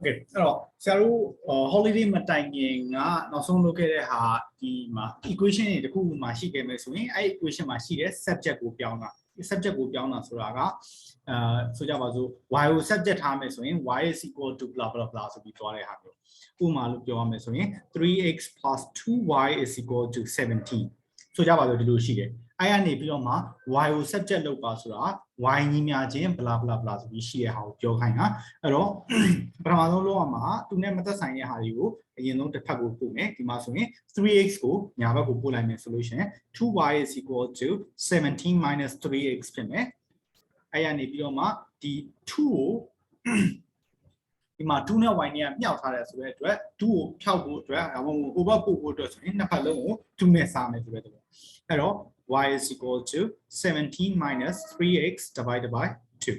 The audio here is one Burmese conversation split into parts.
Okay, alors,假如holiday မတိုင်ခင်ကနောက်ဆုံးလုပ်ခဲ့တဲ့ဟာဒီမှာ equation တွေတခုမှရှိခဲ့မယ်ဆိုရင်အဲ့ equation မှာရှိတဲ့ subject ကိုပြောင်းတာ subject ကိုပြောင်းတာဆိုတာကဆိုကြပါစို့ y ကို subject ထားမယ်ဆိုရင် y is equal to blah blah blah ဆိုပြီးသွားတဲ့ဟာမျိုးဥပမာလို့ပြောရမယ်ဆိုရင် 3x plus 2y is equal to 17ဆိုကြပါစို့ဒီလိုရှိတယ်အဲ့ကနေပြီးတော့မှ y ကို subject လုပ်ပါဆိုတာ y ညီမျှခြင်း blah blah blah ဆိုပြီးရှိတဲ့ဟာကိုပြောခိုင်းတာအဲ့တော့ပထမဆုံးလုပ်ရမှာသူနဲ့မသက်ဆိုင်တဲ့ဟာတွေကိုအရင်ဆုံးတစ်ဖက်ကိုပို့မယ်ဒီမှာဆိုရင် 3x ကိုညာဘက်ကိုပို့လိုက်မယ်ဆိုလို့ရှိရင် 2y is equal to 17 minus 3x ဖြစ်မယ်အဲ့ရနေပြီးတော့မှဒီ 2 ကိုဒီမှာ2နဲ့ y နဲ့မြောက်ထားတယ်ဆိုတဲ့အတွက်2ကိုဖြောက်ဖို့အတွက်ဟိုဘက်ပို့ဖို့အတွက်ဆိုရင်နှစ်ဖက်လုံးကို2နဲ့စားမယ်ဆိုတဲ့အတွက်အဲ့တော့ y is equal to 17 minus 3x divided by 2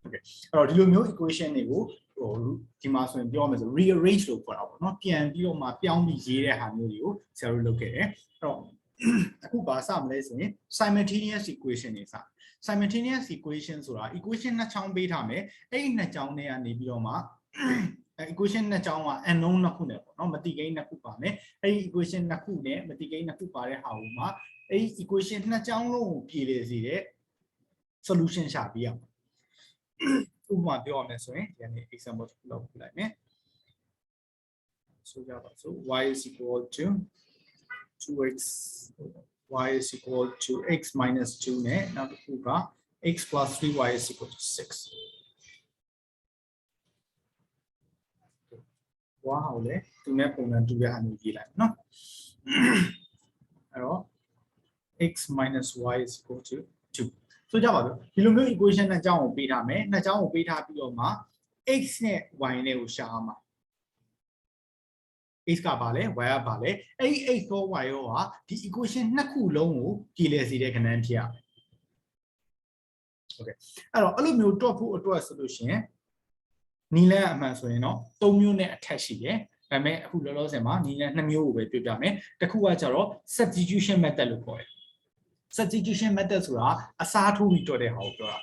okay အဲ့တော့ဒီလိုမျိုး equation တွေကိုဒီမှာဆိုရင်ပြောမယ်ဆို rearrange လို့ခေါ်တာပေါ့နော်ပြန်ပြီးတော့မှပြောင်းပြီးရေးတဲ့ဟာမျိုးတွေကိုဆရာတို့လုပ်ခဲ့တယ်အဲ့တော့အခုဘာစမလဲဆိုရင် simultaneous equation တွေစ simultaneous equation ဆိုတာ equation နှစ်ချောင်းပေးထားမယ်အဲ့ဒီနှစ်ချောင်းတွေကနေပြီးတော့မှequation နှစ်ချောင်းက unknown နှစ်ခုနဲ့ပေါ့နော်မတိကိန်းနှစ်ခုပါမယ်အဲ့ဒီ equation နှစ်ခုနဲ့မတိကိန်းနှစ်ခုပါတဲ့ဟာကိုမှအဲ့ဒီ equation နှစ်ချောင်းလုံးကိုပြည်လေစေတဲ့ solution ရှာပြရအောင်ဥပမာပြောရမယ်ဆိုရင်ဒီနေ့ example လုပ်ပြလိုက်မယ်ဆိုကြပါစို့ y is equal to 2x y is equal to x minus 2နဲ့နောက်တစ်ခုက x plus 3y is equal to 6 ဝါဟောလေသူနဲ့ပုံစံတူတဲ့ဟာမျိုးရေးလိုက်နော်အဲ့တော့ x minus y is equal to 2ဆိုကြပါစို့ဒီလိုမျိုး equation နှစ်ကြောင်းကိုပေးထားမယ်နှစ်ကြောင်းကိုပေးထားပြီးတော့မှ x နဲ့ y နဲ့ကိုရှာအောင်ပါ x ကပါလဲ y ကပါလဲအဲ့ဒီ x ရော y ရောဟာဒီ equation နှစ်ခုလုံးကိုပြည်လည်စေတဲ့ခဏန်းဖြစ်ရမယ် okay အဲ့တော့အဲ့လိုမျိုးတွက်ဖို့အတွက်ဆိုလို့ရှိရင်နီလန်းအမှန်ဆိုရင်တော့၃မျိုးနဲ့အထက်ရှိတယ်ဒါပေမဲ့အခုလောလောဆယ်မှာနီလန်း2မျိုးကိုပဲတွေ့ပြမယ်တစ်ခုကကျတော့ substitution method လို့ခေါ်တယ် substitution method ဆိုတာအစားထိုးပြီးတွက်တဲ့ဟာကိုပြောတာ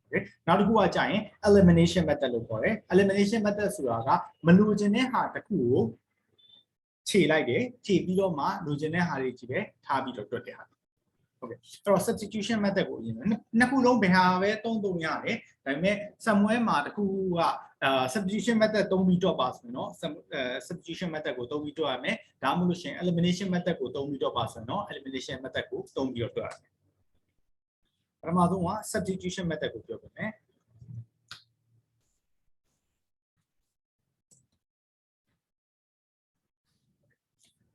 okay နောက်တစ်ခုကကြာရင် elimination method လို့ခေါ်တယ် elimination method ဆိုတာကမလိုချင်တဲ့ဟာတစ်ခုကိုခြေလိုက်တယ်ခြေပြီးတော့မှလိုချင်တဲ့ဟာတွေကြီးပဲထားပြီးတော့တွက်တဲ့ဟာ okay အဲ့တော့ substitution method ကိုအရင်နှစ်ခုလုံးဘယ်ဟာပဲသုံးရတယ်ဒါပေမဲ့ somewhere မှာတစ်ခုကsubstitution method သုံးပြီးတွက်ပါဆိုရင်တော့ substitution method ကိုသုံးပြီးတွက်ရမယ်ဒါမှမဟုတ်လို့ရှိရင် elimination method ကိုသုံးပြီးတွက်ပါဆိုရင်တော့ elimination method ကိုသုံးပြီးတော့တွက်ရမယ်ပထမဆုံးက substitution method ကိုပြောပြမယ်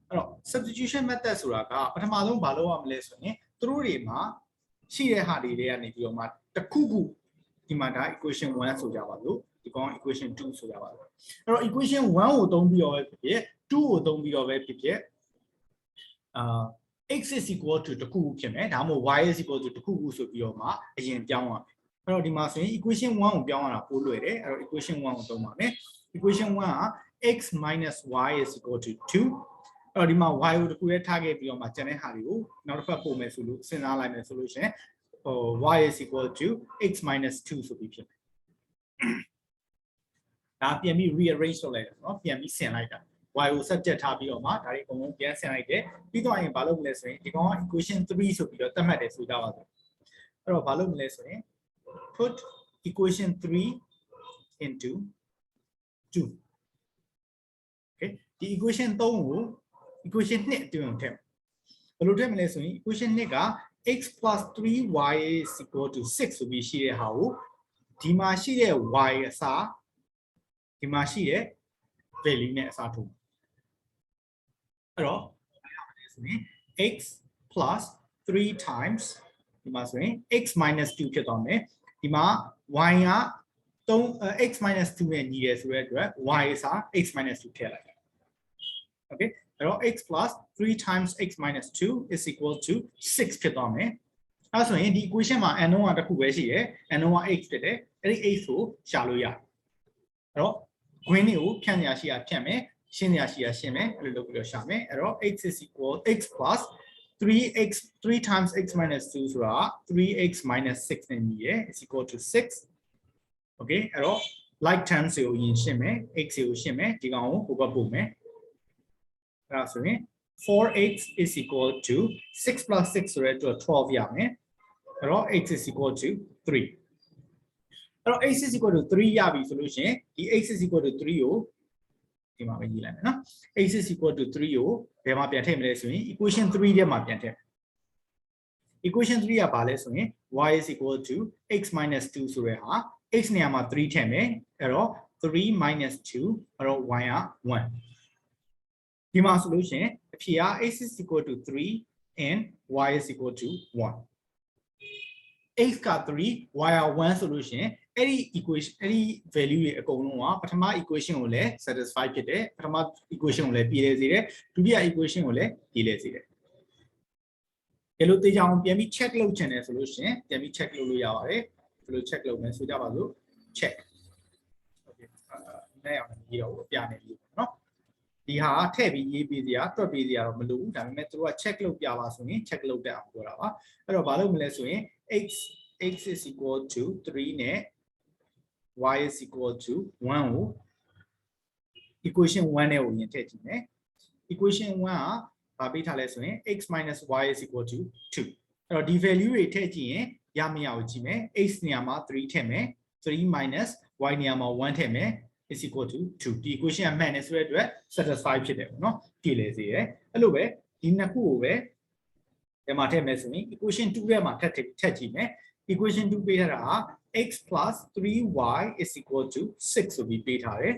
အဲ့တော့ substitution method ဆိုတာကပထမဆုံးဘာလုပ်ရမလဲဆိုရင်သူတို့တွေမှာရှိတဲ့ဟာတွေကနေပြီးတော့မှတစ်ခုခုဒီမှာဒါ equation 1ဆိုကြပါလို့ဒီကောင် equation 2ဆိုကြပါလို့အဲ့တော့ equation 1ကိုသုံးပြီးတော့ပဲဖြစ်ဖြစ်2ကိုသုံးပြီးတော့ပဲဖြစ်ဖြစ်x is equal to တခုခုဖြစ်မယ်ဒါမှမဟုတ် y is equal to တခုခုဆိုပြီးတော့မှအရင်ပြောင်းရမယ်အဲ့တော့ဒီမှာဆိုရင် equation 1ကိုပြောင်းရတာပိုလွယ်တယ်အဲ့တော့ equation 1ကိုသုံးပါမယ် equation 1က x minus y is equal to 2အဲ့တော့ဒီမှာ y ကိုတခုလေးထားခဲ့ပြီးတော့မှကျန်တဲ့ဟာတွေကိုနောက်တစ်ဖက်ပို့မယ်ဆိုလို့စဉ်းစားလိုက်မယ်ဆိုလို့ရှိရင်y is equal to x minus 2ဆိုပြီးဖြစ်မယ်ဒါပြန်ပြီး rearrange လုပ်လိုက်တယ်နော်ပြန်ပြီးဆင်လိုက်တာ y ကို subject ထားပြီးတော့မှဒါတွေအကုန်လုံးပြန်ဆင်လိုက်တယ်ပြီးတော့ရင်ဘာလုပ်မလဲဆိုရင်ဒီကောင်က equation 3ဆိုပြီးတော့သတ်မှတ်တယ်ဆိုကြပါစို့အဲ့တော့ဘာလုပ်မလဲဆိုရင် put equation 3 into 2 okay ဒီ equation 3ကို equation 2အတွင်းထည့်ဘယ်လိုထည့်မလဲဆိုရင် equation 2က x plus 3y is equal to 6ဆိုပြီးရှိတဲ့ဟာကိုဒီမှာရှိတဲ့ y အစားဒီမှာရှိတဲ့ value နဲ့အစားထိုးအဲ့တော့ဆိုရင် x plus 3 times ဒီမှာဆိုရင် x minus 2ဖြစ်သွားမယ်ဒီမှာ y က3 x minus 2နဲ့ညီတယ်ဆိုတဲ့အတွက် y အစား x minus 2ထည့်လိုက် okay အဲ့တော့ x plus 3 times x minus 2 is equal to 6ဖြစ်သွားမယ်အဲ့ဆိုရင်ဒီ equation မှာ n ကတစ်ခုပဲရှိတယ် n က x ဖြစ်တယ်အဲ့ဒီ x ကိုရှာလို့ရတယ်အဲ့တော့ green တွေကိုဖြန့်ရရှိရဖြန့်မယ်ရှင်းရရှိရရှင်းမယ်အဲ့လိုလုပ်ပြီးတော့ရှာမယ်အဲ့တော့ x is equal x plus 3 times x minus 2ဆိုတာ 3x minus 6နဲ့ညီရယ် is equal to 6 okay အဲ့တော့ like terms ကိုယင်ရှင်းမယ် x ကိုရှင်းမယ်ဒီကောင်ကိုဟိုဘက်ပို့မယ်အဲ့ဒါဆိုရင် 4x is equal to 6 plus 6 ဆိုတဲ့အတွက်12ရမယ်အဲ့တော့ x is equal to 3အဲ့တော့ x is equal to 3ရပြီဆိုလို့ရှိရင်ဒီ x is equal to 3ကိုဒီမှာပဲရေးလိုက်မယ်နော် x is equal to 3ကိုဘယ်မှာပြန်ထည့်မလဲဆိုရင် equation 3ထဲမှာပြန်ထည့် equation 3ကဘာလဲဆိုရင် y is equal to x minus 2ဆိုတဲ့ဟာ x နေရာမှာ3ထည့်မယ်အဲ့တော့3 minus 2အဲ့တော့ y က1ဒီမှာဆိုလို့ရှိရင်အဖြေက x is equal to 3 and y is equal to 1 x က3 y က1ဆိုလို့ရှိရင်အဲ့ဒီ equation အဲ့ဒီ value တွေအကုန်လုံးကပထမ equation ကိုလည်း satisfy ဖြစ်တယ်ပထမ equation ကိုလည်းပြည့်လဲစေတယ်ဒုတိယ equation ကိုလည်းပြည့်လဲစေတယ်ဒီလိုတေချာအောင်ပြန်ပြီး check လုပ်ချင်တယ်ဆိုလို့ရှိရင်ပြန်ပြီး check လုပ်လို့ရပါတယ်ဒီလို check လုပ်မယ်ဆိုကြပါစို့ check okay နဲ့အောင်ရေးတော့အပြနဲ့ရေးပါနော်ဒီဟာထည့်ပြီးရေးပေးစရာတွက်ပေးစရာတော့မလိုဘူးဒါပေမဲ့သူတို့က check လုပ်ပြပါဆိုရင် check လုပ်တတ်အောင်ပြောတာပါအဲ့တော့ဘာလုပ်မလဲဆိုရင် x is equal to 3နဲ့ y is equal to 1ကို equation 1နဲ့ကိုရင်ထည့်ကြည့်မယ် equation 1ကဘာပေးထားလဲဆိုရင် x minus y is equal to 2အဲ့တော့ဒီ value တွေထည့်ကြည့်ရင်ရမရကိုကြည့်မယ် x နေရာမှာ3ထည့်မယ်3 minus y နေရာမှာ1ထည့်မယ် is equal to 2ဒီ equation ကမှန်တယ်ဆိုတဲ့အတွက် satisfy ဖြစ်တယ်ပေါ့နော်ပြည့်လဲစေတယ်အဲ့လိုပဲဒီနှစ်ခုကိုပဲဒီမှာထည့်မယ်ဆိုရင် equation 2ထဲမှာထည့်ကြည့်မယ် equation 2ပေးထားတာက x plus 3y is equal to 6ဆိုပြီးပေးထားတယ်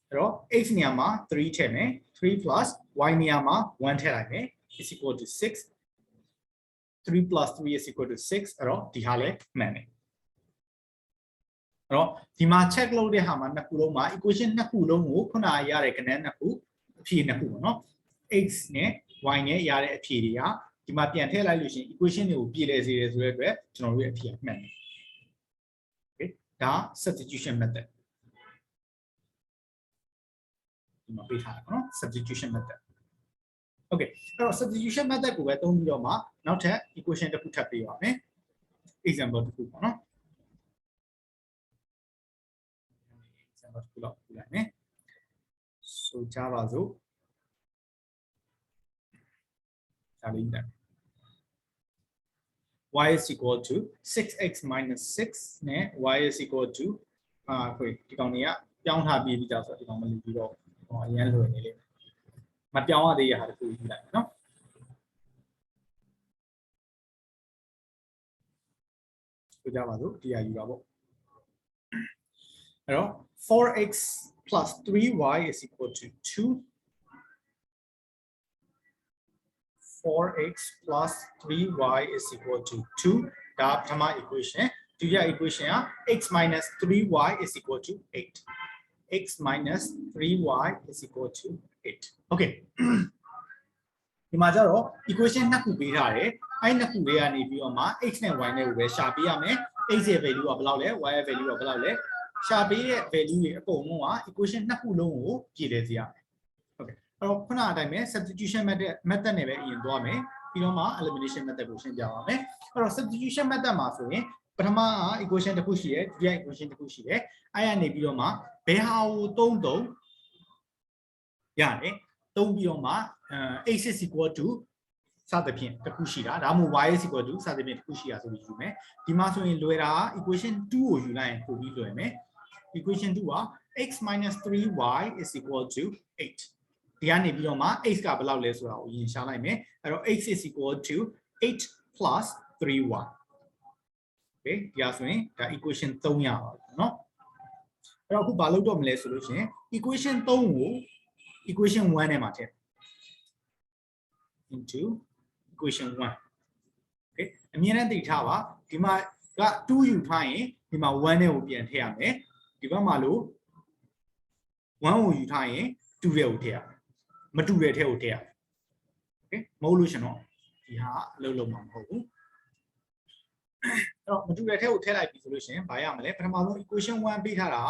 အဲ့တော့ x နေရာမှာ3ထည့်မယ်3 plus y နေရာမှာ1ထည့်လိုက်မယ် is equal to 6 3 plus 3 is equal to 6အဲ့တော့ဒီဟာလည်းမှန်တယ်အဲ့တော့ဒီမှာ check လုပ်တဲ့ဟာမှာနှစ်ခုလုံးမှာ equation နှစ်ခုလုံးကိုခုနရတဲ့ကဏ္ဍနှစ်ခုအဖြေနှစ်ခုပေါ့နော် x နဲ့ y နဲ့ရတဲ့အဖြေတွေကဒီမှာပြန်ထည့်လိုက်လို့ရှိရင် equation တွေကိုပြည်လဲစေတယ်ဆိုတဲ့အတွက်ကျွန်တော်တို့ရဲ့အဖြေမှန်တယ် okay ဒါ substitution method ဒီမှာပေးထားတာပေါ့နော် substitution method okay အဲ့တော့ substitution method ကိုပဲသုံးပြီးတော့မှနောက်ထပ် equation တစ်ခုထပ်ပေးပါမယ် example တစ်ခုပေါ့နော် example တစ်ခုလောက်ပြလိုက်မယ်ဆိုကြပါစို့ဒါလေးတက် y is equal to 6x minus 6နဲ့ y is equal to ဒီကောင်တွေကပြောင်းထားပြီးပြီကြောက်ဆိုဒီကောင်မလူပြီးတော့အရင်လွယ်နေလေမပြောင်းရသေးရဟာတခုယူလိုက်နော်ဆိုကြပါစို့ဒီဟာယူတာပေါ့အဲ့တော့ 4x plus 3y is equal to 2 4x plus 3y is equal to 2ဒါပထမ equation ဒုတိယ equation က x minus 3y is equal to 8 x minus 3y is equal to 8 okay ဒီမှာကျတော့ equation နှစ်ခုပေးထားတယ်အဲ့နှစ်ခုတွေကနေပြီးတော့မှ x နဲ့ y နဲ့ကိုပဲရှာပေးရမယ် x ရဲ့ value ကဘယ်လောက်လဲ y ရဲ့ value ကဘယ်လောက်လဲရှာပေးတဲ့ value တွေအကုန်လုံးက equation နှစ်ခုလုံးကိုပြည်လဲစေရမယ် okay အဲ့တော့ခုနအတိုင်းပဲ substitution method နဲ့ပဲအရင်သွားမယ်ပြီးတော့မှ elimination method ကိုရှင်းပြပါမယ်အဲ့တော့ substitution method မှာဆိုရင်ပထမက equation တစ်ခုရှိတယ်ဒုတိယ equation တစ်ခုရှိတယ်အဲ့ရနေပြီးတော့မှဘယ်ဟာကိုသုံးရတယ်သုံးပြီးတော့မှx is equal to စသဖြင့်တစ်ခုရှိတာဒါမှမဟုတ် y is equal to စသဖြင့်တစ်ခုရှိတာဆိုပြီးယူမယ်ဒီမှာဆိုရင်လွယ်တာက equation 2ကိုယူလိုက်ရင်ပိုပြီးလွယ်မယ် equation 2က x minus 3y is equal to 8ဒီကနေပြီးတော့မှ x ကဘယ်လောက်လဲဆိုတာကိုရင်ရှာလိုက်မယ်အဲ့တော့ x is equal to 8 plus 3y okay ဒီဟာဆိုရင်ဒါ equation 3ရပါဘူးเนาะအဲ့တော့အခုဘာလုပ်တော့မလဲဆိုလို့ရှိရင် equation 3ကို equation 1ထဲမှာထည့် into equation 1 okay အမြဲတမ်းသိထားပါဒီမှာက2ယူထားရင်ဒီမှာ1နဲ့ကိုပြန်ထည့်ရမယ်ဒီဘက်မှာလို့1ကိုယူထားရင်2တဲ့ကိုထည့်ရမယ်မတူတဲ့ထဲကိုထည့်ရမယ် okay မဟုတ်လို့ရှင်တော့ဒီဟာအလုပ်လုပ်မှာမဟုတ်ဘူးအဲ့တော့မတူတဲ့ထဲကိုထည့်လိုက်ပြီဆိုလို့ရှင်ဘာရမလဲပထမဆုံး equation 1ပေးထားတာ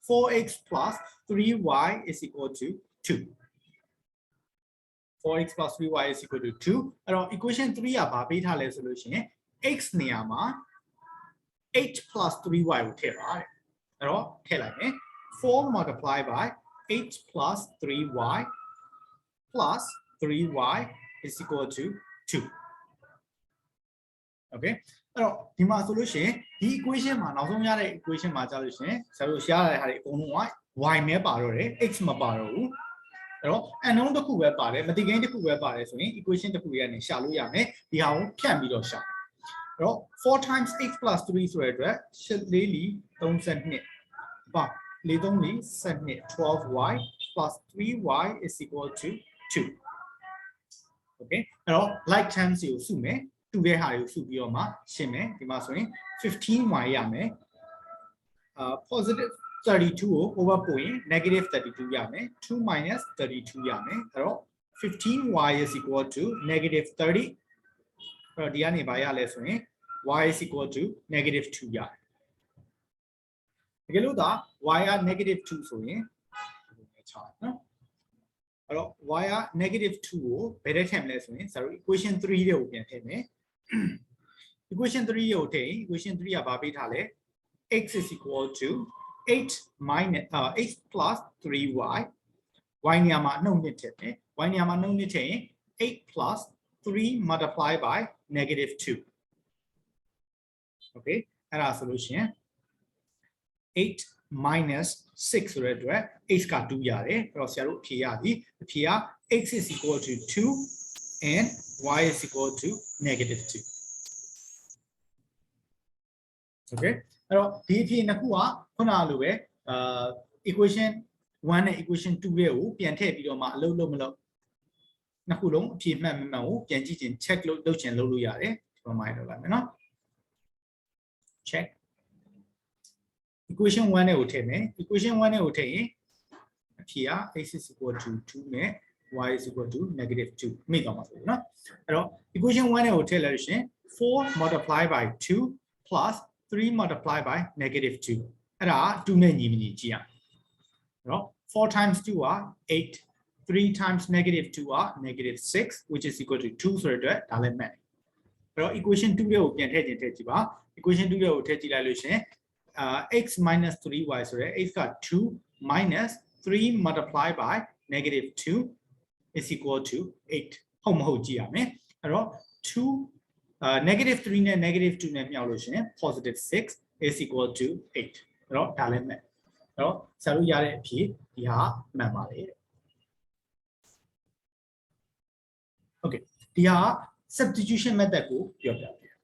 4x plus 3y is equal to 2 4x plus 3y is equal to 2အဲ့တော့ equation 3ကဘာပေးထားလဲဆိုလို့ရှင် x နေရာမှာ 8 plus 3y ကိုထည့်ပါတဲ့အဲ့တော့ထည့်လိုက်မယ် 4 multiplied by 8 plus 3y plus 3y is equal to 2 okay အဲ့တော့ဒီမှာဆိုလို့ရှိရင်ဒီ equation မှာနောက်ဆုံးရတဲ့ equation မှာကြာလို့ရှိရင်ဆရာတို့ရရတဲ့ဟာတွေအကုန်လုံးက y မဲပါတော့တယ် x မပါတော့ဘူးအဲ့တော့ unknown တစ်ခုပဲပါတယ်မသိကိန်းတစ်ခုပဲပါတယ်ဆိုရင် equation တစ်ခုရဲ့ကနေရှာလို့ရမယ်ဒီဟာကိုဖြတ်ပြီးတော့ရှာအဲ့တော့4 times x plus 3ဆိုတဲ့အတွက်8 4 32ပါ4 3 4 12y plus 3y is equal to 2 okay အဲ့တော့ like terms ကိုစုမယ်တူတဲ့ဟာတွေကိုစုပြီးတော့မှရှင်းမယ်ဒီမှာဆိုရင် 15y ရမယ်positive 32ကို over ပို့ရင် negative 32ရမယ်2 minus 32ရမယ်အဲ့တော့ 15y is equal to negative 30အဲ့တော့ဒီကနေဘာရလဲဆိုရင် y is equal to negative 2ရတယ်တကယ်လို့ဒါ y က negative 2ဆိုရင်ချာနော်အဲ့တော့ y က negative 2ကိုဘယ်ထဲထည့်မလဲဆိုရင်ဆရာတို့ equation 3တွေကိုပြန်ထည့်မယ် equation 3ကိုထည့် equation 3ကဘာပေးထားလဲ x is equal to 8 minus 8 plus 3y y နေရာမှာအနှုတ်နှစ်ထည့်မယ် y နေရာမှာနှုတ်နှစ်ထည့်ရင် 8 plus 3 multiplied by negative 2 okay အဲ့ဒါဆိုလို့ရှိရင် 8 minus 6ဆိုတဲ့အတွက် x က2ရတယ်အဲ့တော့ဆရာတို့အဖြေရပြီအဖြေက x is equal to 2 and y is equal to negative 2 okay အဲ့တော့ဒီအဖြေနှစ်ခုကခုနလိုပဲequation 1နဲ့ equation 2တွေကိုပြန်ထည့်ပြီးတော့မှအလုပ်လုပ်မလုပ်နှစ်ခုလုံးအဖြေမှန်မမှန်ကိုပြန်ကြည့်ခြင်း check လုပ်ချင်လုပ်လို့ရတယ်ဒီမှာမိုက်တော့လိုက်မယ်နော် check equation 1နဲ့ကိုထည့်မယ် equation 1နဲ့ကိုထည့်ရင်အဖြေက x is equal to 2နဲ့ y is equal to negative 2မိသွားမှာဆိုနော်အဲ့တော့ equation 1နဲ့ကိုထည့်လိုက်လို့ရှင်4 multiplied by 2 plus 3 multiplied by negative 2အဲ့ဒါ2နဲ့ညီမညီကြည့်ရအောင်နော်4 times 2က8 3 times negative 2ကnegative 6 which is equal to 2ဆိုတဲ့အတွက်ဒါလည်းမှတ်အဲ့တော့ equation 2ကိုပြန်ထည့်ခြင်းထည့်ကြည့်ပါ equation 2ကိုထည့်ကြည့်လိုက်လို့ရှင်x minus 3y ဆိုတဲ့ x က2 minus 3 multiplied by negative 2 is equal to 8ဟုတ်မဟုတ်ကြည့်ရမယ်အဲ့တော့2 negative 3နဲ့ negative 2နဲ့မြောက်လို့ရှင် positive 6 is equal to 8အဲ့တော့ဒါလည်းမှတ်အဲ့တော့ဆရာတို့ရတဲ့အဖြေဒီဟာမှန်ပါလေ okay ဒီဟာ substitution method ကိုပြောပြတယ်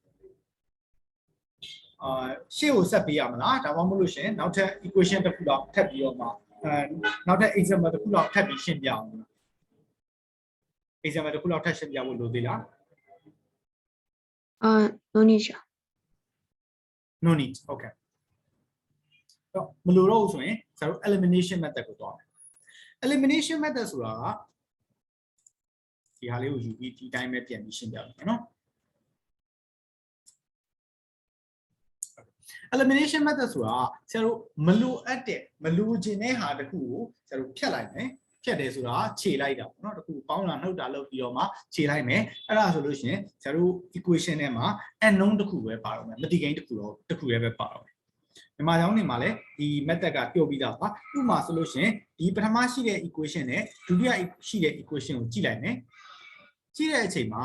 ရှေ့ကိုဆက်ပေးရမလားဒါမှမဟုတ်လို့ရှင်နောက်ထပ် equation တစ်ခုတော့ထပ်ပြီးတော့မှနောက်ထပ် example တစ်ခုတော့ထပ်ပြီးရှင်းပြအောင် example တစ်ခုတော့ထပ်ရှင်းပြဖို့လိုသေးလား no need no need okay တော့မလိုတော့ဘူးဆိုရင်ဆရာတို့ elimination method ကိုသွားမယ် elimination method ဆိုတာကဒီဟာလေးကိုယူပြီးဒီတိုင်းပဲပြန်ပြီးရှင်းပြမယ်နော် elimination method ဆိုတာဆရာတို့မလိုအပ်တဲ့မလိုချင်တဲ့ဟာတစ်ခုကိုဆရာတို့ဖြတ်လိုက်မယ်ဖြတ်တယ်ဆိုတာခြေလိုက်တာပေါ့နော်တစ်ခုပေါင်းတာနှုတ်တာလုပ်ပြီးတော့မှခြေလိုက်မယ်အဲ့ဒါဆိုလို့ရှိရင်ဆရာတို့ equation ထဲမှာ unknown တစ်ခုပဲပါတော့မယ်မသိကိန်းတစ်ခုပဲပါတော့မယ်မြန်မာကျောင်းနေမှာလည်းဒီ method ကပြောပြီးသားပါဥပမာဆိုလို့ရှိရင်ဒီပထမရှိတဲ့ equation နဲ့ဒုတိယရှိတဲ့ equation ကိုကြည့်လိုက်မယ်ကြည့်တဲ့အချိန်မှာ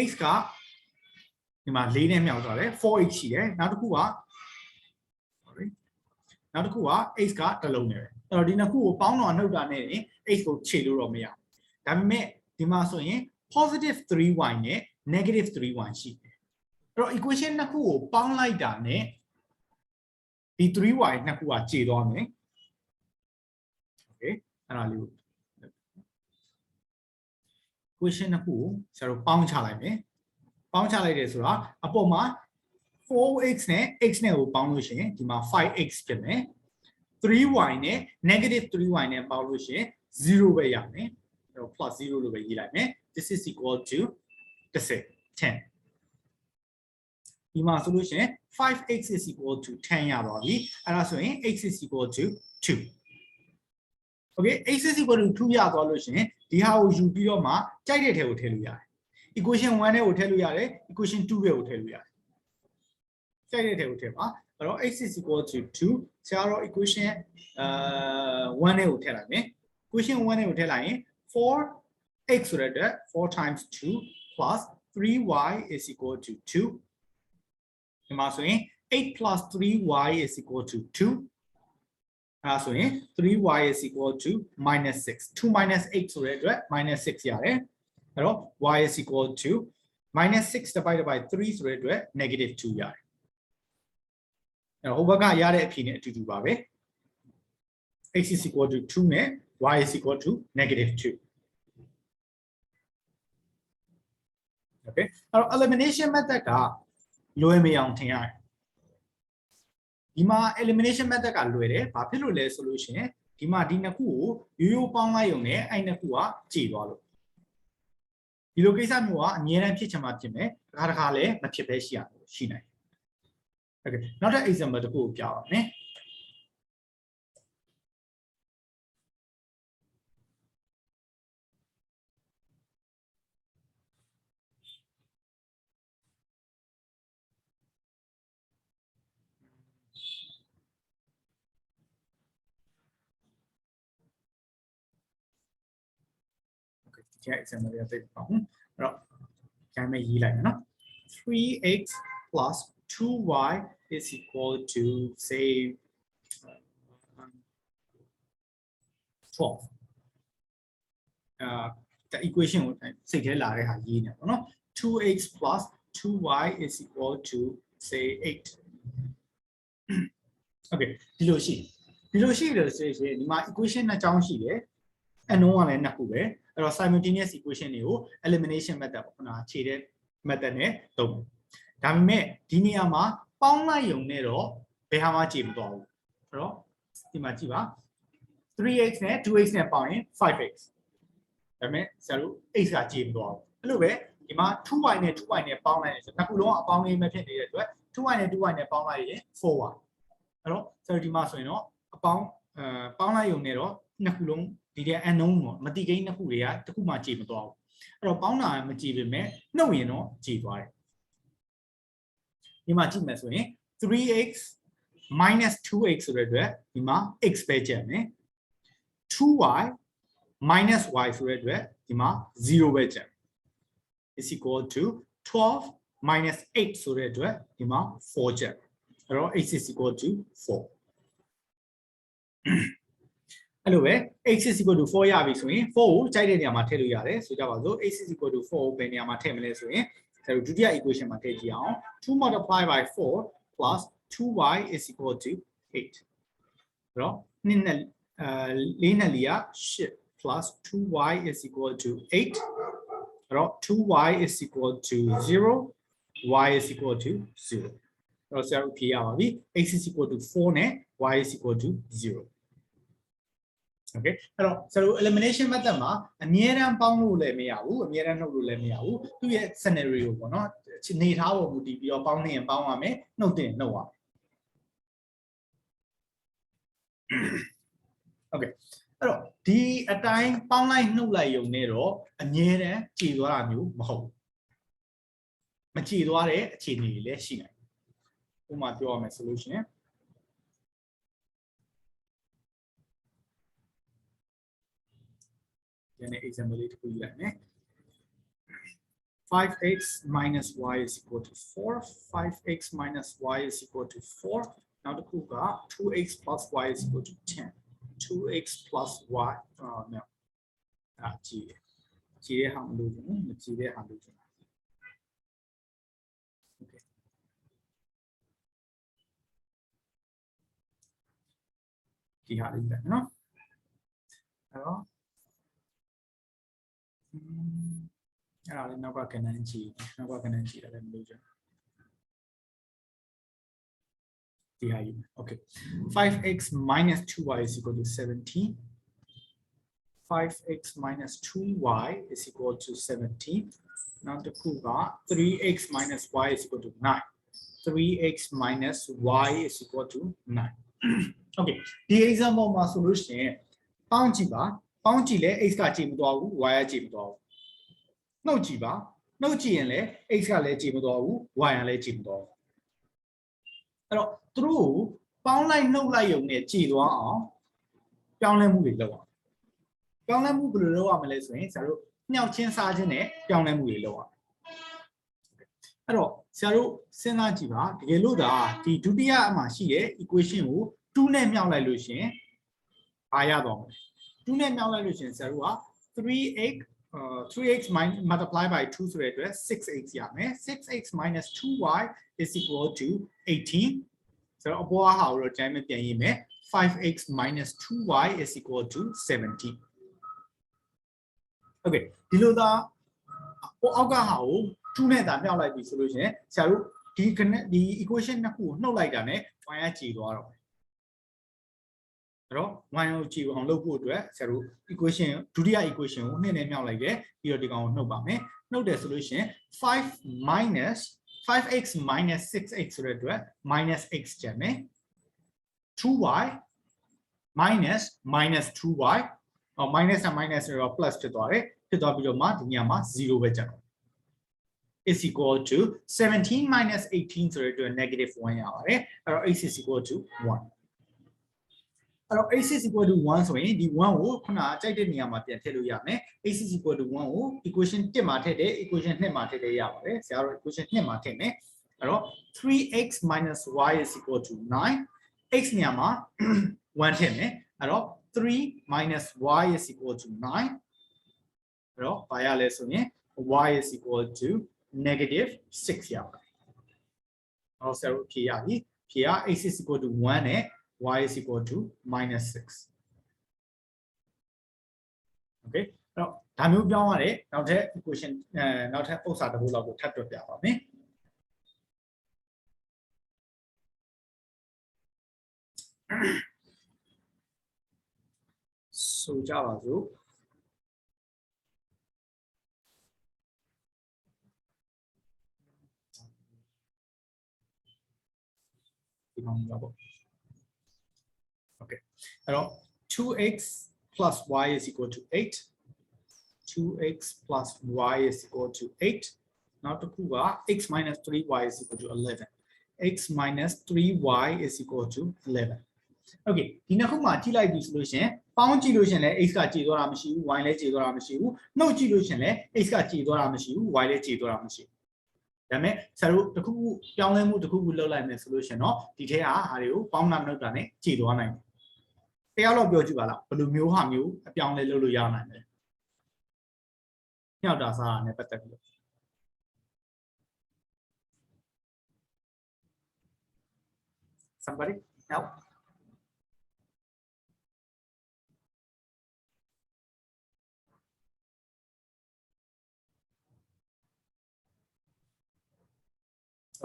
x ကဒီမှာ4နဲ့မြောက်သွားတယ် 4x ရှိတယ်နောက်တစ်ခုက x ကတစ်လုံးနဲ့ပဲအဲ့တော့ဒီနှစ်ခုကိုပေါင်းတော့နှုတ်တာနဲ့ x ကိုခြေလို့တော့မရဘူးဒါပေမဲ့ဒီမှာဆိုရင် positive 3y နဲ့ negative 3y ရှိတယ်အဲ့တော့ equation နှစ်ခုကိုပေါင်းလိုက်တာနဲ့ဒီ 3y နှစ်ခုကခြေသွားမယ် okay အဲ့ဒါလေးကို equation နှစ်ခုကိုဆရာတို့ပေါင်းချလိုက်မယ်ပေါင်းချလိုက်တယ်ဆိုတာအပေါ်မှာ 4x နဲ့ x နဲ့ကိုပေါင်းလို့ရှိရင်ဒီမှာ 5x ဖြစ်မယ် 3y နဲ့ negative 3y နဲ့ပေါင်းလို့ရှိရင်0ပဲရမယ်အဲ့တော့ plus 0လို့ပဲရေးလိုက်မယ် this is equal to 10ဒီမှာဆိုလို့ရှိရင် 5x is equal to 10ရပါပြီအဲ့ဒါဆိုရင် x is equal to 2 okay x is equal to 2ရသွားလို့ရှိရင်ဒီဟာကိုယူပြီးတော့မှကြိုက်တဲ့ထဲကိုထည့်လို့ရတယ် equation 1နဲ့ကိုထည့်လို့ရတယ် equation 2ရဲ့ကိုထည့်လို့ရတယ်ကြိုက်တဲ့ထည့်ကိုထည့်ပါအဲ့တော့ x is equal to 2ဆရာတော့ equation 1နဲ့ကိုထည့်လိုက်မယ် equation 1နဲ့ကိုထည့်လိုက်ရင် 4x ဆိုတဲ့အတွက်4 times 2 plus 3y is equal to 2ဒီမှာဆိုရင် 8 plus 3y is equal to 2အဲဆိုရင် 3y is equal to minus 6 2 minus 8ဆိုတဲ့အတွက် minus 6ရတယ်အဲ့တော့ y is equal to minus 6 divided by 3ဆိုတဲ့အတွက် negative 2ရတယ်အဲ့တော့ဟိုဘက်ကရတဲ့အဖြေနဲ့အတူတူပါပဲ x is equal to 2နဲ့ y is equal to negative 2 okay အဲ့တော့ elimination method ကလွယ်မအောင်ထင်ရတယ်ဒီမှာ elimination method ကလွယ်တယ်ဘာဖြစ်လို့လဲဆိုလို့ရှိရင်ဒီမှာဒီနှစ်ခုကိုရိုးရိုးပေါင်းလိုက်ရုံနဲ့အဲ့နှစ်ခုကကြေသွားလို့ဒီလိုကိစ္စမျိုးကအများအားဖြစ်ချင်မှဖြစ်မယ်တစ်ခါလည်းမဖြစ်ပဲရှိရရှိနိုင်တယ် okay နောက်တစ် example တစ်ခုကိုပြပါမယ်ဒီ example လေးသိပါဦးအဲ့တော့ကျမ်းမဲ့ရေးလိုက်မယ်နော် 3x plus 2y is equal to say 12 the equation ကိုစိတ်ထဲလာတဲ့ဟာရေးနေပါတော့နော် 2x plus 2y is equal to say 8 okay ဒီလိုရှိလို့ဆိုရင်ဒီမှာ equation နှစ်ကြောင်းရှိတယ်အနှုံးကလည်းနှစ်ခုပဲအဲ့တော့ simultaneous equation တွေကို elimination method ပေါ့နော်ခြေတဲ့ method နဲ့သုံးဒါပေမဲ့ဒီနေရာမှာပေါင်းလိုက်ရုံနဲ့တော့ဘယ်ဟာမှခြေမသွားဘူးအဲ့တော့ဒီမှာကြည့်ပါ 3x နဲ့ 2x နဲ့ပေါင်းရင် 5x ဒါပေမဲ့ဆရာတို့ x ကခြေမသွားဘူးအဲ့လိုပဲဒီမှာ 2y နဲ့ 2y နဲ့ပေါင်းလိုက်ရင်ဆိုနှစ်ခုလုံးအပေါင်းလေးပဲဖြစ်နေတဲ့အတွက် 2y နဲ့ 2y နဲ့ပေါင်းလိုက်ရင် 4y အဲ့တော့ဆရာတို့ဒီမှာဆိုရင်တော့အပေါင်းပေါင်းလိုက်ရုံနဲ့တော့နှစ်ခုလုံးဒီတဲ့ unknown ပေါ့မတိကိန်းနှစ်ခုတွေကတစ်ခုမှကြည့်မသွားဘူးအဲ့တော့ပေါင်းတာမကြည့်ပေမဲ့နှုတ်ရင်တော့ကြည့်သွားတယ်ဒီမှာကြည့်မယ်ဆိုရင် 3x minus 2x ဆိုတဲ့အတွက်ဒီမှာ x ပဲကျန်မယ် 2y minus y ဆိုတဲ့အတွက်ဒီမှာ0ပဲကျန် is equal to 12 minus 8ဆိုတဲ့အတွက်ဒီမှာ4ကျန်အဲ့တော့ x is equal to 4အဲ့လိုပဲ x is equal to 4ရပြီဆိုရင်4ကိုကြိုက်တဲ့နေရာမှာထည့်လို့ရတယ်ဆိုကြပါစို့ x is equal to 4ကိုဘယ်နေရာမှာထည့်မလဲဆိုရင်ဒါဒုတိယ equation မှာထည့်ကြည့်အောင်2 multiply by 4 plus 2y is equal to 8အဲ့တော့4နဲ့4က8 plus 2y is equal to 8အဲ့တော့ 2y is equal to 0 y is equal to 0အဲ့တော့ဆရာတို့ဖြေရပါပြီ x is equal to 4နဲ့ y is equal to 0 okay အဲ့တော့ဆရာတို့ elimination method မှာအမြဲတမ်းပေါင်းလို့လည်းမရဘူးအမြဲတမ်းနှုတ်လို့လည်းမရဘူးသူ့ရဲ့ scenario ပေါ့နော်နေထားပုံမူတည်ပြီးတော့ပေါင်းနေရင်ပေါင်းရမယ်နှုတ်တင်နှုတ်ရမယ် okay အဲ့တော့ဒီအတိုင်းပေါင်းလိုက်နှုတ်လိုက်ရုံနဲ့တော့အမြဲတမ်းကြည်သွားတာမျိုးမဟုတ်ဘူးမကြည်သွားတဲ့အခြေအနေတွေလည်းရှိနိုင်ဥပမာပြောရမယ်ဆိုလို့ရှိရင်ဒီနေ့ example လေးတစ်ခုယူလိုက်မယ် 5x minus y is equal to 4 5x minus y is equal to 4နောက်တစ်ခုက 2x plus y is equal to 10 2x plus y no ကြည့်တဲ့ဟာမလို့ဘူးမကြည့်တဲ့ဟာလို့ okay ဒီဟာလေးပဲနော်အဲ့တော့အဲ့ဒါလေးနောက်ကကဏ္ဍကြည့်နောက်ကကဏ္ဍကြည့်ရတယ်မလို့ကြဒီဟာယူ okay 5x minus 2y is equal to 17 5x minus 2y is equal to 17 နောက်တစ်ခုက 3x minus y is equal to 9 3x minus y is equal to 9 okay ဒီ example မှာဆိုလို့ရှိရင်ပေါင်းကြည့်ပါပေါင်းကြည့်လဲ x ကကြည့်မသွားဘူး y ကကြည့်မသွားဘူးနှုတ်ကြည့်ပါ နှုတ်ကြည့်ရင်လည်း x ကလည်းကြည့်မသွားဘူး y ကလည်းကြည့်မသွားဘူးအဲ့တော့သူတို့ကိုပေါင်းလိုက်နှုတ်လိုက်ရုံနဲ့ကြည့်သွားအောင်ပြောင်းလဲမှုတွေလုပ်အောင်ပြောင်းလဲမှုဘယ်လိုလုပ်ရမလဲဆိုရင်ဆရာတို့မြောက်ချင်းစားချင်းနဲ့ပြောင်းလဲမှုတွေလုပ်အောင်အဲ့တော့ဆရာတို့စဉ်းစားကြည့်ပါတကယ်လို့ဒါဒီဒုတိယအမှာရှိတဲ့ equation ကို2နဲ့မြောက်လိုက်လို့ရှင်ဘာရတော့မလဲ2နဲ့မြောက်လိုက်လို့ရှင်ဆရာတို့က 3x multiply by 2ဆိုတဲ့အတွက် 6x ရမယ် 6x minus 2y is equal to 18ဆိုတော့အပေါ်ဟာကိုတော့တိုင်းမပြန်ရေးမယ် 5x minus 2y is equal to 17 okay ဒီလိုသာအောက်ကဟာကို2နဲ့သာမြောက်လိုက်ပြီဆိုလို့ရှင်ဆရာတို့ဒီ equation နှစ်ခုကိုနှုတ်လိုက်တာနဲ့ y ကကြည်သွားတော့အဲ့တော့ y ကိုကြည်အောင်လုပ်ဖို့အတွက်ဆရာတို့ equation ဒုတိယ equation ကို2နဲ့မြောက်လိုက်တယ်ပြီးတော့ဒီကောင်ကိုနှုတ်ပါမယ်နှုတ်တယ်ဆိုလို့ရှင်5x minus 6x ဆိုတဲ့အတွက် minus x ကျန်မယ် 2y minus 2y minus နဲ့ minus ဆိုတော့ plus ဖြစ်သွားတယ်ဖြစ်သွားပြီးတော့မှဒီညမှာ0ပဲကျန်တော့ is equal to 17 minus 18 ဆိုတဲ့အတွက် negative 1 ရပါတယ်အဲ့တော့ x is equal to 1အဲ့တော့ x is equal to 1ဆိုရင်ဒီ1ကိုခုနကြိုက်တဲ့နေရာမှာပြန်ထည့်လို့ရမယ် x is equal to 1ကို equation 1မှာထည့်တယ် equation 2မှာထည့်တယ်ရပါတယ်ဆရာတို့ equation 2မှာထည့်မယ်အဲ့တော့ 3x minus y is equal to 9 x နေရာမှာ1ထည့်မယ်အဲ့တော့ 3 minus y is equal to 9အဲ့တော့ဘာရလဲဆိုရင် y is equal to negative 6 ရပါတယ်အဲ့တော့ဆရာတို့ဖြေရပြီဖြေရ x is equal to 1နဲ့y is equal to minus 6 okay အဲ့တော့ဒါမျိုးပြောင်းရတယ်နောက်ထပ် equation နောက်ထပ်ဥစ္စာတစ်ခုလောက်ကိုထပ်တွက်ပြပါမယ်ဆိုကြပါစို့ဒီကောင်မျိုးပေါ့ okay အဲ့တော့ 2x plus y is equal to 8 2x plus y is equal to 8နောက်တစ်ခုက x minus 3y is equal to 11 x minus 3y is equal to 11 okay ဒီနှစ်ခုမှာကြည့်လိုက်ပြီဆိုလို့ရှင်ပေါင်းကြည့်လို့ရှင်လည်း x ကကြည်သွားတာမရှိဘူး y လည်းကြည်သွားတာမရှိဘူးနှုတ်ကြည့်လို့ရှင်လည်း x ကကြည်သွားတာမရှိဘူး y လည်းကြည်သွားတာမရှိဘူးဒါပေမဲ့ဆရာတို့တစ်ခုခုပြောင်းလဲမှုတစ်ခုခုလုပ်လိုက်မယ်ဆိုလို့ရှင်တော့ဒီထဲကဟာတွေကိုပေါင်းတာနှုတ်တာနဲ့ကြည်သွားနိုင်တယ်တရားတော့ပြောကြည့်ပါလားဘယ်လိုမျိုးဟာမျိုးအပြောင်းလဲလုပ်လို့ရနိုင်လဲညောက်တာစားတာနဲ့ပတ်သက်ပြီး somebody help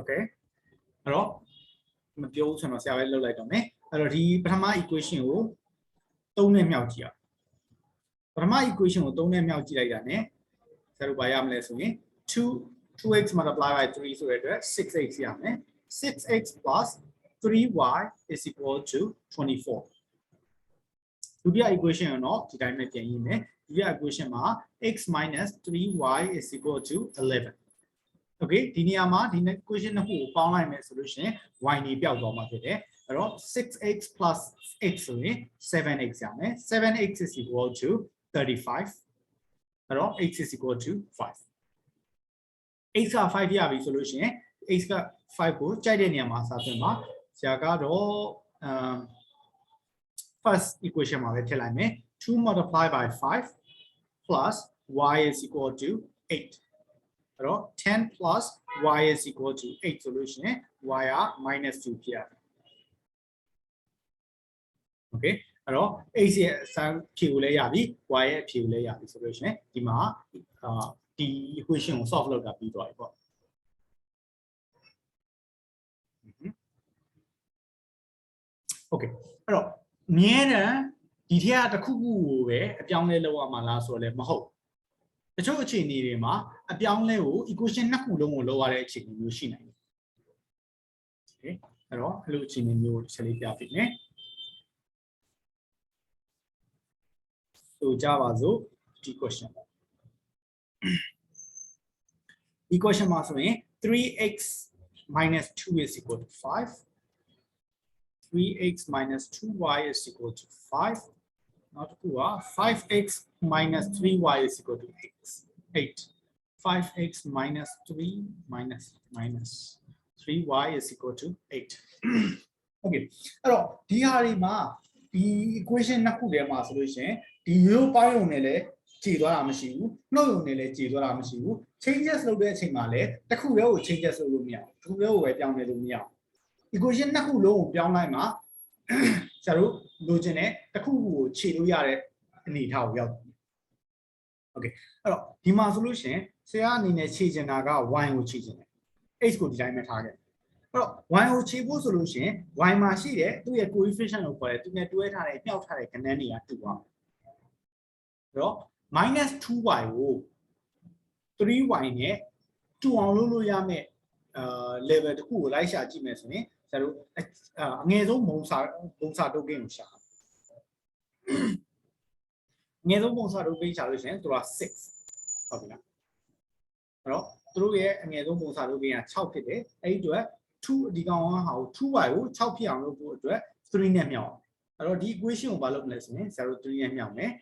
okay အဲ့တော့မပြောဘူးဆိုတော့ဆရာပဲလုပ်လိုက်တော့မယ်အဲ့တော့ဒီပထမ equation ကို3နဲ့မြောက်ကြည့်အောင်ပထမ equation ကို3နဲ့မြောက်ကြည့်လိုက်တာ ਨੇ ဆရာတို့ဘာရမလဲဆိုရင် 2x multiply by 3ဆိုတဲ့အတွက် 6x ရမယ် 6x plus 3y is equal to 24ဒုတိယ equation ကတော့ဒီတိုင်းပဲပြန်ရေးမယ်ဒုတိယ equation မှာ x minus 3y is equal to 11 okay ဒီနေရာမှာဒီ equation နှစ်ခုကိုပေါင်းလိုက်မယ်ဆိုလို့ရှိရင် y နေပျောက်သွားမှာဖြစ်တယ်အဲ့တော့ 6x plus x ဆိုရင် 7x ရမယ် 7x is equal to 35အဲ့တော့ x is equal to 5 x က5ရပြီဆိုလို့ရှိရင် x က5ကိုကြိုက်တဲ့နေရာမှာစာသွင်းပါဆရာကတော့first equation မှာပဲထည့်လိုက်မယ်2 multiply by 5 plus y is equal to 8အဲ့တော့10 plus y is equal to 8ဆိုလို့ရှိရင် y က minus 2ဖြစ်ရတယ် okay အဲ့တော့ x ရဲ့အစမ်းဖြေကိုလည်းရပြီ y ရဲ့အဖြေကိုလည်းရပြီဆိုလို့ရှိရင်ဒီမှာဒီ equation ကို solve လုပ်တာပြီးသွားပြီပေါ့okay အဲ့တော့မြဲတမ်းဒီထက်ကတစ်ခုခုကိုပဲအပြောင်းလဲလုပ်ရမှာလားဆိုတော့လည်းမဟုတ်တချို့အခြေအနေတွေမှာအပြောင်းလဲကို equation နှစ်ခုလုံးကိုလုပ်ရတဲ့အခြေအနေမျိုးရှိနိုင်တယ် okay အဲ့တော့အဲ့လိုအခြေအနေမျိုးကိုဆက်လေးပြပြမယ်ဆိုကြပါစို့ဒီ question equation မှာဆိုရင် 3x minus 2 is equal to 5 3x minus 2y is equal to 5 နောက်တစ်ခုက 5x minus 3y is equal to 8 5x minus 3 minus 3y is equal to 8 okay အဲ့တော့ဒီဟာတွေမှာဒီ equation နှစ်ခုထဲမှာဆိုလို့ရှိရင်ဒီရိုးပိုင်းုံနဲ့လည်းခြေသွားတာမရှိဘူးနှုတ်ုံနဲ့လည်းခြေသွားတာမရှိဘူး changes လုပ်တဲ့အချိန်မှာလည်းတစ်ခုတည်းကို changes လုပ်လို့မရဘူးတစ်ခုတည်းကိုပဲပြောင်းလဲလို့မရဘူး equation နှစ်ခုလုံးကိုပြောင်းလိုက်မှာဆရာတို့လိုချင်တဲ့တစ်ခုကိုခြေလို့ရတဲ့အနေအထားကိုရောက်တယ် okay အဲ့တော့ဒီမှာဆိုလို့ရှိရင်ဆရာအနေနဲ့ခြေချင်တာက y ကိုခြေချင်တယ် x ကိုဒီတိုင်းပဲထားခဲ့အဲ့တော့ y ကိုခြေဖို့ဆိုလို့ရှိရင် y မှာရှိတဲ့သူ့ရဲ့ coefficient ကိုခေါ်တယ်သူနဲ့တွဲထားတဲ့မြောက်ထားတဲ့ကဏ္ဍတွေကတူအောင်အဲ့တော့ minus 2y ကို 3y နဲ့တူအောင်လုပ်လို့ရမယ် level တစ်ခုကိုလိုက်ရှာကြည့်မယ်ဆိုရင်ဆရာတို့အငယ်ဆုံးပုံစာတုတ်ကင်းကိုရှာအငယ်ဆုံးပုံစာတုတ်ကင်းရှာလို့ရှိရင်သူက6ဟုတ်ပြီလားအဲ့တော့သူတို့ရဲ့အငယ်ဆုံးပုံစာတုတ်ကင်းက6ဖြစ်တယ်အဲ့ဒီအတွက်2ဒီကောင်ဟာကို 2y ကို6ဖြစ်အောင်လုပ်ဖို့အတွက်3နဲ့မြောက်အောင်အဲ့တော့ဒီ equation ကိုဘာလုပ်မလဲဆိုရင်ဆရာတို့3နဲ့မြောက်မယ်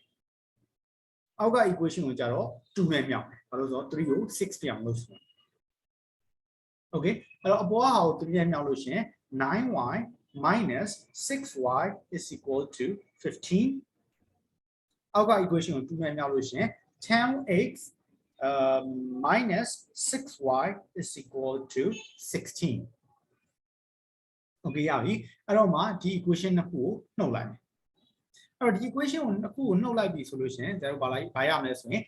အောက်က equation ကိုကြတော့2နဲ့မြောက်မယ်ဘာလို့ဆိုတော့3ကို6ဖြစ်အောင်လုပ်မယ် okay အဲ့တော့အပေါ်ကဟာကို3နဲ့မြောက်လို့ရှိရင် 9y minus 6y is equal to 15အောက်က equation ကို2နဲ့မြောက်လို့ရှိရင် 10x minus 6y is equal to 16 okay ရပြီအဲ့တော့မှဒီ equation နှစ်ခုကိုနှုတ်လိုက်မယ်အဲ့တော့ဒီ equation ကိုနှစ်ခုကိုနှုတ်လိုက်ပြီဆိုလို့ရှိရင်ကျွန်တော်ဘာရမလဲဆိုရင်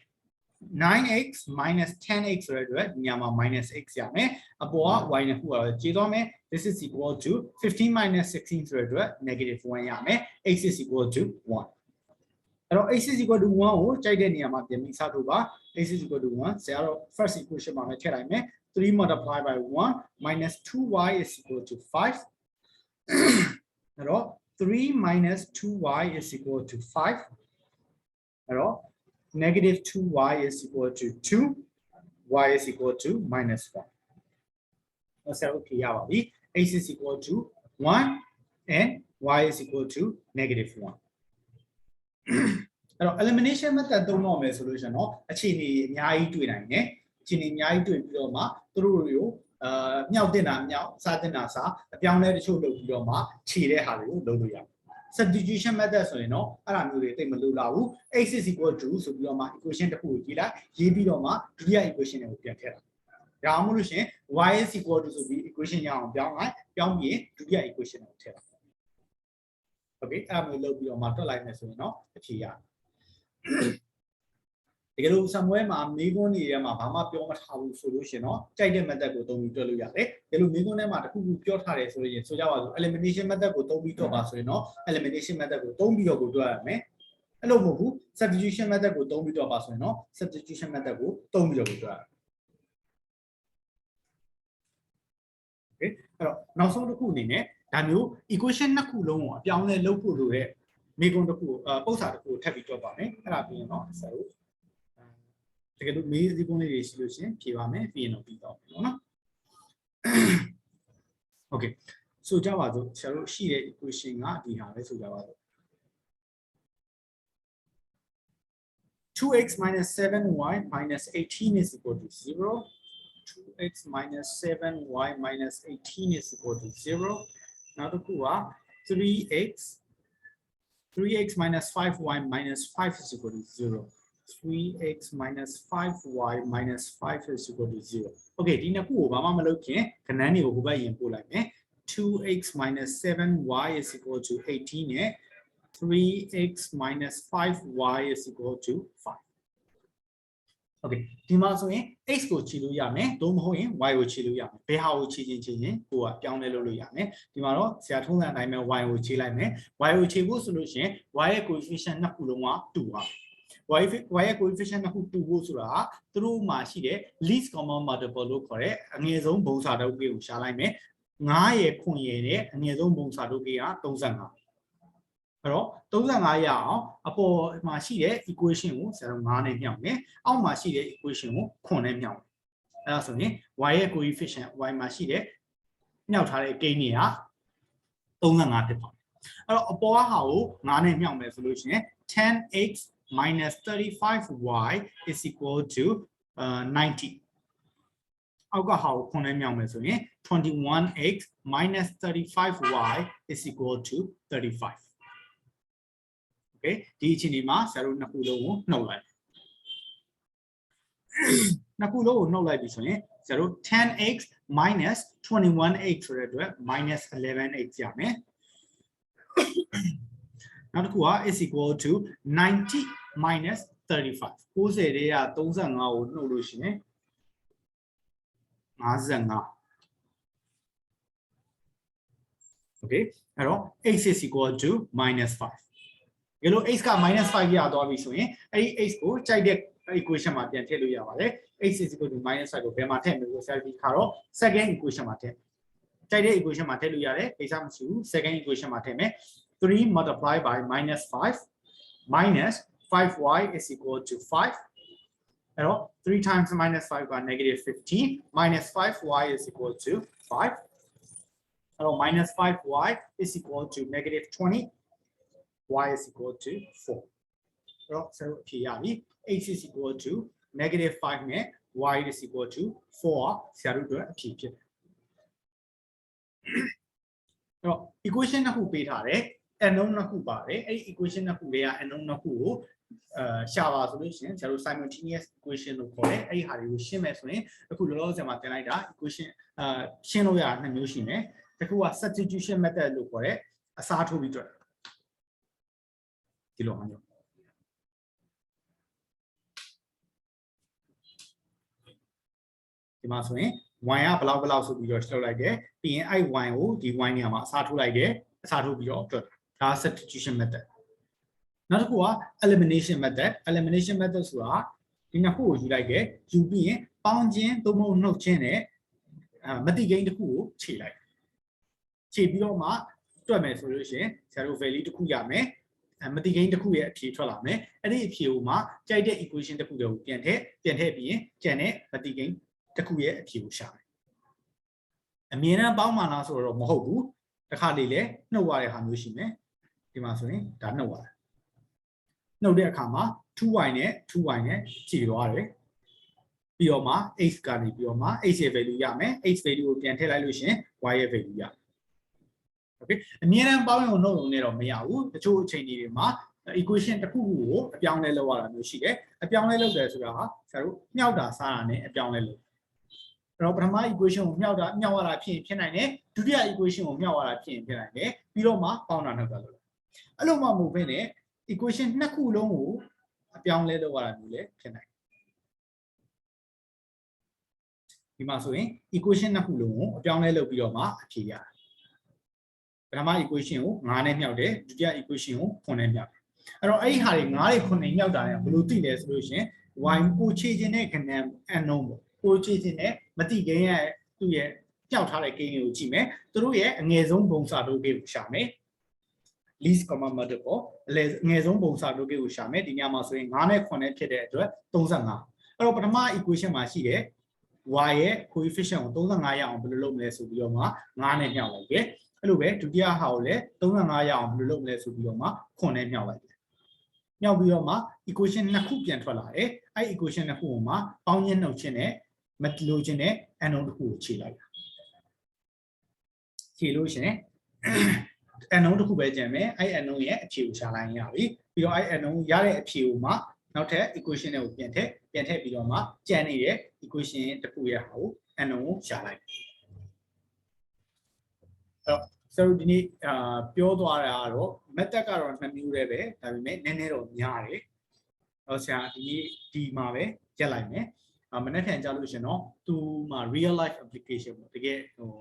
9x minus 10x ဆိုတဲ့အတွက်ဒီညမှာ minus x ရမယ်အပေါ်က y နှစ်ခုကတော့ကျေသွားမယ် this is equal to 15 minus 16 ဆိုတဲ့အတွက် negative 1 ရမယ် x is equal to 1အဲ့တော့ x is equal to 1ကိုကြိုက်တဲ့နေရာမှာပြန်ပြီးစထုတ်ပါ x is equal to 1ဆရာတော့ first equation မှာပဲထည့်လိုက်မယ်3 multiply by 1 minus 2y is equal to 5အဲ့တော့3 minus 2y is equal to 5အဲ့တော့negative 2y is equal to 2 y is equal to minus 1အဲ့ဆက်လို့ဖြေရပါပြီ x is equal to 1 and y is equal to negative 1အဲ့တော့ elimination method သုံးတော့မယ်ဆိုလို့ရှိရင်တော့အခြေအနေအများကြီးတွေ့နိုင်တယ်အခြေအနေအများကြီးတွေ့ပြီးတော့မှသူတို့တွေကိုမြောက်တင်တာမြောက်စားတင်တာစားအပြောင်းလဲတချို့လုပ်ပြီးတော့မှခြေတဲ့ဟာတွေကိုလုပ်လို့ရတယ် substitution method ဆိုရင်တော့အဲ့ဒါမျိုးတွေတိတ်မလို့လာဘူး x is equal to ဆိုပြီးတော့မှ equation တစ်ခုကိုရေးလိုက်ရေးပြီးတော့မှဒုတိယ equation တွေကိုပြန်ထည့်လိုက်ဒါမှမဟုတ်လို့ရှိရင် y is equal to ဆိုပြီး equation ရအောင်ပြောင်းလိုက်ပြောင်းပြီးဒုတိယ equation ကိုထည့်လိုက် okay အဲ့ဒါမျိုးလုပ်ပြီးတော့မှတွက်လိုက်မယ်ဆိုရင်တော့အဖြေရတယ်တကယ်လို့ somewhere မှာမေးခွန်းတွေထဲမှာဘာမှပြောမထားဘူးဆိုလို့ရှိရင်တော့ကြိုက်တဲ့ method ကိုသုံးပြီးတွက်လို့ရတယ်တကယ်လို့မေးခွန်းထဲမှာတခုခုပြောထားတယ်ဆိုလို့ရင်ဆိုကြပါစို့ elimination method ကိုသုံးပြီးတွက်ပါဆိုရင်တော့ elimination method ကိုသုံးပြီးတော့တွက်ရမယ်အဲ့လိုမဟုတ်ဘူး substitution method ကိုသုံးပြီးတွက်ပါဆိုရင်တော့ substitution method ကိုသုံးပြီးတော့တွက်ရမယ် okay အဲ့တော့နောက်ဆုံးတစ်ခုအနေနဲ့ဒါမျိုး equation နှစ်ခုလုံးကိုအပြောင်းလဲလုပ်ဖို့လိုတဲ့မေးခွန်းတစ်ခုပုံစံတစ်ခုကိုထပ်ပြီးတွက်ပါမယ်အဲ့ဒါပြီးရင်တော့ဆက်လို့တကယ်လို့မေးစီးပုံးလေးတွေရှိလို့ရှိရင်ဖြေပါမယ်ပြီးရင်တော့ပြီးတော့မယ်နော် okay ဆိုကြပါစို့ဆရာတို့ရှိတဲ့ equation ကဒီဟာပဲဆိုကြပါစို့ 2x minus 7y minus 18 is equal to 0 2x minus 7y minus 18 is equal to 0 နောက်တစ်ခုက 3x minus 5y minus 5 is equal to 0 3x minus 5y minus 5 is equal to 0 okay ဒီနှစ်ခုကိုဘာမှမလုပ်ခင်ကဏ္ဍတွေကိုဟိုဘက်ရင်ပို့လိုက်မယ် 2x minus 7y is equal to 18 နဲ့ 3x minus 5y is equal to 5 okay ဒီမှာဆိုရင် x ကိုခြေလို့ရမယ်သို့မဟုတ်ရင် y ကိုခြေလို့ရမယ်ဘယ်ဟာကိုခြေရင်ကိုကပြောင်းလဲလုပ်လို့ရမယ်ဒီမှာတော့ဆရာထုံးစံအတိုင်းပဲ y ကိုခြေလိုက်မယ် y ကိုခြေဖို့ဆိုလို့ရှိရင် y ရဲ့ coefficient နှစ်ခုလုံးကတူပါy ရဲ့ coefficient နှစ်ခုတူဖို့ဆိုတာသူတို့မှာရှိတဲ့ least common multiple လို့ခေါ်တဲ့အငယ်ဆုံးဘုံစာတုပ်ကိုရှာလိုက်မယ်9ရဲ့ခွန်ရဲ့နဲ့အငယ်ဆုံးဘုံစာတုပ်က35အဲ့တော့35ရအောင်အပေါ်မှာရှိတဲ့ equation ကိုဆရာတို့9နဲ့မြောက်မယ်အောက်မှာရှိတဲ့ equation ကို9နဲ့မြောက်မယ် အဲ့ဒါဆိုရင် y ရဲ့ coefficient y မှာရှိတဲ့မြောက်ထားတဲ့ gain တွေက35ဖြစ်ပါတယ်အဲ့တော့အပေါ်ကဟာကို9နဲ့မြောက်မယ်ဆိုလို့ရှိရင် 10x minus 35y is equal to 90အောက်ကဟာကို9နဲ့မြောက်မယ်ဆိုရင် 21x minus 35y is equal to 35 okay ဒီအခြေအနေမှာဆရာတို့နှစ်ခုလုံးကိုနှုတ်လိုက်နှစ်ခုလုံးကိုနှုတ်လိုက်ပြီဆိုရင်ဆရာတို့ 10x minus 21x ဆိုတဲ့အတွက် minus 11x ရမယ်နောက်တစ်ခုက is equal to 90 minus 35 90တွေက35ကိုနှုတ်လို့ရှိရင်55 okay အဲ့တော့ x is equal to minus 5ဒီလို x က minus 5ရသွားပြီဆိုရင်အဲ့ဒီ x ကိုကြိုက်တဲ့ equation မှာပြန်ထည့်လို့ရပါတယ် x is equal to minus 5ကိုဘယ်မှာထည့်မလဲဆိုတော့ဒီခါတော့ second equation မှာထည့်ကြိုက်တဲ့ equation မှာထည့်လို့ရတယ်ကိစ္စမရှိဘူး second equation မှာထည့်မယ်3 multiplied by minus 5 minus 5y is equal to 5 အဲ့တော့ 3 times minus 5 က negative 15 minus 5y is equal to 5 အဲ့တော့ minus 5y is equal to negative 20 y is equal to 4အဲ့တော့ဆက်အဖြေရပြီ x is equal to negative 5နဲ့ y is equal to 4ဆရာတို့အတွက်အဖြေဖြစ်တယ်အဲ့တော့ equation နှစ်ခုပေးထားတယ် unknown နှစ်ခုပါတယ်အဲ့ဒီ equation နှစ်ခုတွေက unknown နှစ်ခုကိုရှာပါဆိုလို့ရှိရင်ဆရာတို့ simultaneous equation လို့ခေါ်တယ်အဲ့ဒီဟာတွေကိုရှင်းမယ်ဆိုရင်အခုလောလောဆယ်မှာသင်လိုက်တာ equation ရှင်းလို့ရတာနှစ်မျိုးရှိမယ်တစ်ခုက substitution method လို့ခေါ်တယ်အစားထိုးပြီးတွေ့ဒီလိုမျိုးဒီမှာဆိုရင် y ကဘလောက်ဆိုပြီးတော့ထုတ်လိုက်တယ်ပြီးရင်အဲ့ y ကိုဒီ y နေရာမှာအစားထိုးလိုက်တယ်အစားထိုးပြီးတော့တွက်ဒါ substitution method နောက်တစ်ခုက elimination method ဆိုတာဒီနှစ်ခုကိုယူလိုက်တယ်ယူပြီးရင်ပေါင်းခြင်းသို့မဟုတ်နှုတ်ခြင်းနဲ့မတိကိန်းတစ်ခုကိုခြေလိုက်ခြေပြီးတော့မှတွက်မယ်ဆိုလို့ရှိရင်ဆရာတို့ value တစ်ခုရမယ်မတိကိန်းတစ်ခုရဲ့အဖြေထွက်လာမယ်အဲ့ဒီအဖြေကိုမှကြိုက်တဲ့ equation တစ်ခုတည်းကိုပြန်ထည့်ပြီးရင်ကျန်တဲ့မတိကိန်းတစ်ခုရဲ့အဖြေကိုရှာမယ်အမြင်နဲ့ပေါင်းမှလားဆိုတော့မဟုတ်ဘူးတစ်ခါလေလေနှုတ်ရတဲ့ဟာမျိုးရှိမယ်ဒီမှာဆိုရင်ဒါနှုတ်ရတယ်နှုတ်တဲ့အခါမှာ 2y နဲ့ 2y နဲ့ခြေသွားတယ်ပြီးတော့မှ x ကနေပြီးတော့မှ x ရဲ့ value ရမယ် x value ကိုပြန်ထည့်လိုက်လို့ရှိရင် y ရဲ့ value ရမယ် okay အမြင်နဲ့ပေါင်းရုံနှုတ်ရုံနဲ့တော့မရဘူးတချို့အချိန်တွေမှာ equation တစ်ခုခုကိုအပြောင်းလဲလုပ်ရတာမျိုးရှိတယ်အပြောင်းလဲလုပ်တယ်ဆိုတာဟာဆရာတို့မြောက်တာစားတာနဲ့အပြောင်းလဲလုပ်အဲ့တော့ပထမ equation ကိုမြောက်ရတာဖြစ်နိုင်တယ်ဒုတိယ equation ကိုမြောက်ရတာဖြစ်နိုင်တယ်ပြီးတော့မှပေါင်းတာနှုတ်တာလုပ်အဲ့လိုမှမဟုတ်ဘဲနဲ့ equation နှစ်ခုလုံးကိုအပြောင်းလဲလုပ်ရတာမျိုးလည်းဖြစ်နိုင်ဒီမှာဆိုရင် equation နှစ်ခုလုံးကိုအပြောင်းလဲလုပ်ပြီးတော့မှအဖြေရတယ်ပထမ equation ကို9နဲ့မြောက်တယ်ဒုတိယ equation ကို9နဲ့မြောက်တယ်အဲ့တော့အဲ့ဒီဟာတွေ9တွေ9နဲ့မြောက်တာလည်းဘယ်လိုသိလဲဆိုလို့ရှိရင် y ကိုခြေခြင်းတဲ့ခဏ unknown ပေါ့ကိုခြေခြင်းတဲ့မတိကိန်းရဲ့သူ့ရဲ့ပျောက်ထားတဲ့ကိန်းတွေကိုကြည့်မယ်သူတို့ရဲ့အငယ်ဆုံးပုံစံတို့ကိုရှာမယ် least common multiple အငယ်ဆုံးပုံစံတို့ကိုရှာမယ်ဒီညမှာဆိုရင်9နဲ့9နဲ့ဖြစ်တဲ့အတွက်35အဲ့တော့ပထမ equation မှာရှိတဲ့ y ရဲ့ coefficient ကို35ရအောင်ဘယ်လိုလုပ်မလဲဆိုပြီးတော့မှ9နဲ့မြောက်လိုက်တယ်အဲ့လိုပဲဒုတိယဟာကိုလည်း35ရအောင်ဘယ်လိုလုပ်မလဲဆိုပြီးတော့မှ9နဲ့မြောက်လိုက်တယ်မြောက်ပြီးတော့မှ equation နှစ်ခုပြန်ထွက်လာတယ်အဲ့ equation နှစ်ခုကိုမှပေါင်းခြင်းနှုတ်ခြင်းနဲ့မလိုခြင်းနဲ့ unknown တစ်ခုကိုခြေလိုက်တာခြေလို့ရှိရင် unknown တစ်ခုပဲကျန်မယ်အဲ့ unknown ရဲ့အဖြေကိုရှာလိုက်ရပြီပြီးတော့အဲ့ unknown ရတဲ့အဖြေကိုမှနောက်ထပ် equation တွေကိုပြန်ထည့်ပြီးတော့မှကျန်နေတဲ့ equation တစ်ခုရဲ့ဟာကို unknown ကိုရှာလိုက်အဲ့တော့ဆိုတော့ဒီနေ့ပြောသွားတာကတော့ method ကတော့2မျိုးပဲဒါပေမဲ့နည်းနည်းတော့များတယ်တော့ဆရာဒီမှာပဲရက်လိုက်မယ်မနေ့ပြန်ကြားလို့ရှင်တော့သူမှာ real life application ပေါ့တကယ်ဟို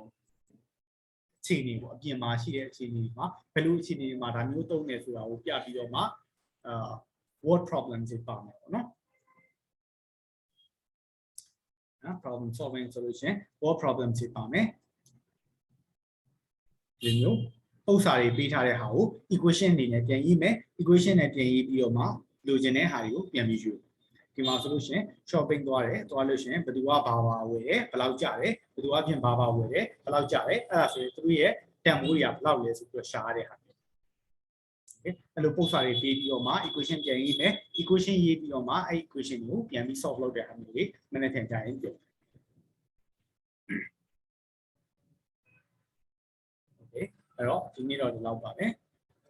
အခြေအနေပေါ့အပြင်မှာရှိတဲ့အခြေအနေမှာဘယ်လိုအခြေအနေမှာဒါမျိုးသုံးနေဆိုတာကိုပြပြီးတော့မှword problems တွေပါမယ်ပေါ့နော်problem solving solution word problems တွေပါမယ်ဒီမျိုးဥစ္စာတွေပေးထားတဲ့ဟာကို equation အနေနဲ့ပြန်ရေးမယ် equation နဲ့ပြန်ရေးပြီးတော့မှလိုချင်တဲ့ဟာတွေကိုပြန်ပြီးယူ ဒီမှာဆိုလို့ရှိရင် shopping သွားတယ်သွားလို့ရှိရင်ဘယ်သူကဘာဝယ်တယ်ဘယ်လောက်ကျတယ်ဘယ်သူအပြင်ဘာဝယ်တယ်ဘယ်လောက်ကျတယ်အဲ့ဒါဆိုရင်သူတို့ရဲ့တန်ဖိုးတွေကဘယ်လောက်လဲဆိုပြီးတော့ရှာရတဲ့ဟာအဲ့လို post တွေပေးပြီးတော့မှ equation ပြန်ရေးမယ် equation ရေးပြီးတော့မှအဲ့ equation ကိုပြန်ပြီး solve လုပ်တဲ့ဟာမျိုးလေးနည်းနည်းထင်ကြရင်ပြောโอเคအဲ့တော့ဒီနေ့တော့ဒီလောက်ပါပဲ